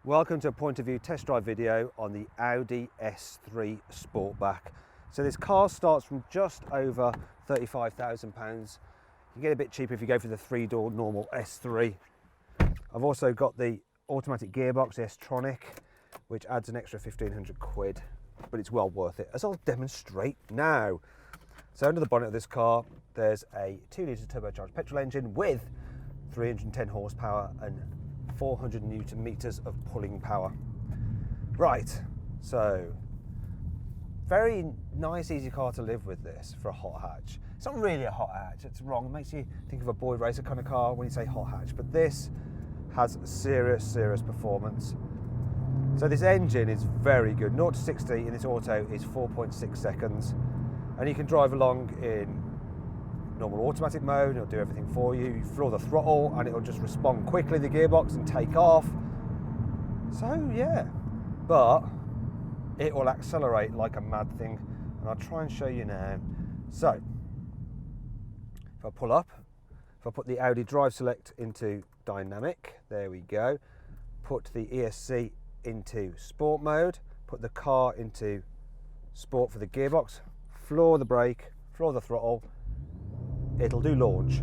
Welcome to a point of view test drive video on the Audi S3 Sportback. So this car starts from just over £35,000. You get a bit cheaper if you go for the 3-door normal S3. I've also got the automatic gearbox, the S-tronic, which adds an extra 1,500 quid, but it's well worth it, as I'll demonstrate now. So under the bonnet of this car, there's a 2-litre turbocharged petrol engine with 310 horsepower and 400 newton meters of pulling power. Right, so very nice, easy car to live with this for a hot hatch. It's not really a hot hatch, it's wrong. It makes you think of a boy racer kind of car when you say hot hatch, but this has serious performance. So this engine is very good. 0 to 60 in this auto is 4.6 seconds, and you can drive along in normal automatic mode. It'll do everything for you. You floor the throttle and it'll just respond quickly, the gearbox, and take off. So yeah, but it will accelerate like a mad thing, and I'll try and show you now. So if I pull up, if I put the Audi Drive Select into dynamic, there we go. Put the ESC into sport mode, put the car into sport for the gearbox, floor the brake, floor the throttle, it'll do launch.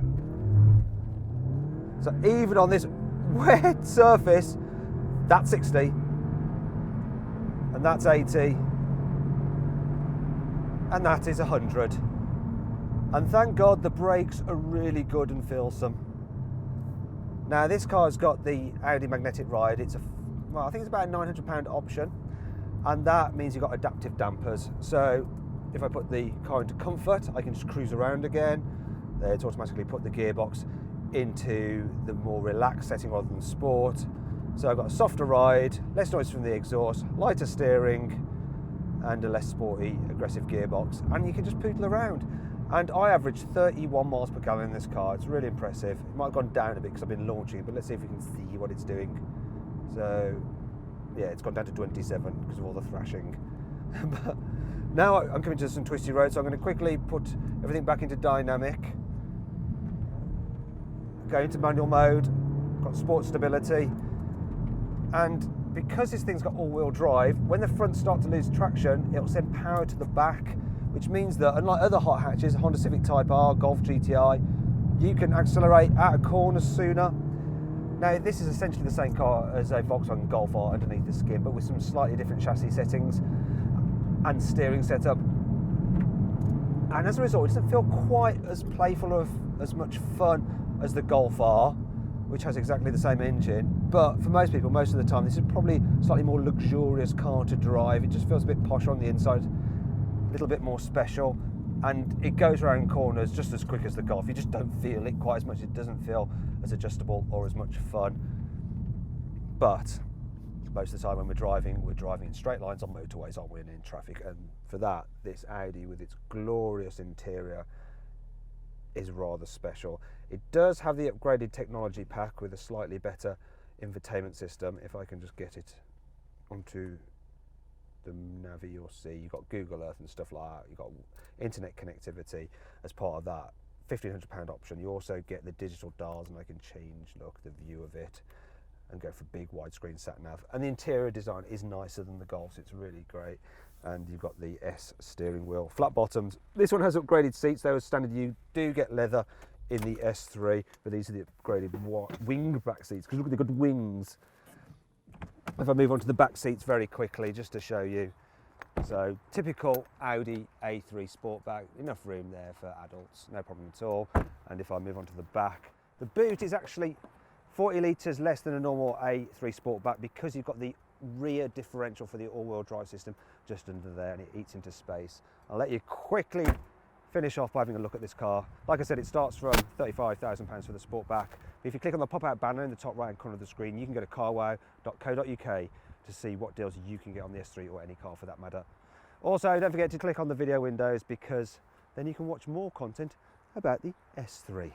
So even on this wet surface, that's 60 and that's 80 and that is 100. And thank God the brakes are really good and feelsome. Now this car's got the Audi magnetic ride. It's well, I think it's about a £900 option, and that means you've got adaptive dampers. So if I put the car into comfort, I can just cruise around again. It's automatically put the gearbox into the more relaxed setting rather than sport. So I've got a softer ride, less noise from the exhaust, lighter steering, and a less sporty, aggressive gearbox. And you can just poodle around. And I averaged 31 miles per gallon in this car. It's really impressive. It might have gone down a bit because I've been launching, but let's see if we can see what it's doing. So yeah, it's gone down to 27 because of all the thrashing. But now I'm coming to some twisty roads, so I'm going to quickly put everything back into dynamic. Go into manual mode, got sport stability, and because this thing's got all-wheel drive, when the front starts to lose traction, it'll send power to the back, which means that unlike other hot hatches, Honda Civic Type R, Golf GTI, you can accelerate out of corners sooner. Now this is essentially the same car as a Volkswagen Golf R underneath the skin, but with some slightly different chassis settings and steering setup. And as a result, it doesn't feel quite as playful or as much fun as the Golf R, which has exactly the same engine. But for most people, most of the time, this is probably a slightly more luxurious car to drive. It just feels a bit posher on the inside, a little bit more special, and it goes around corners just as quick as the Golf. You just don't feel it quite as much. It doesn't feel as adjustable or as much fun. But most of the time when we're driving in straight lines on motorways, aren't we, and in traffic. And for that, this Audi with its glorious interior is rather special. It does have the upgraded technology pack with a slightly better infotainment system. If I can just get it onto the Navi, you'll see you've got Google Earth and stuff like that. You've got internet connectivity as part of that £1,500 option. You also get the digital dials, and I can change the view of it and go for big widescreen sat nav. And the interior design is nicer than the Golf's. It's really great. And you've got the S steering wheel, flat bottoms. This one has upgraded seats. They were standard. You do get leather in the S3, but these are the upgraded wing back seats, because look at the good wings. If I move on to the back seats very quickly, just to show you. So typical Audi A3 Sportback, enough room there for adults, no problem at all. And if I move on to the back, the boot is actually 40 litres less than a normal A3 Sportback, because you've got the rear differential for the all-wheel drive system just under there, and it eats into space. I'll let you quickly finish off by having a look at this car. Like I said, it starts from £35,000 for the Sportback. If you click on the pop-out banner in the top right-hand corner of the screen, you can go to carwow.co.uk to see what deals you can get on the S3 or any car for that matter. Also, don't forget to click on the video windows, because then you can watch more content about the S3.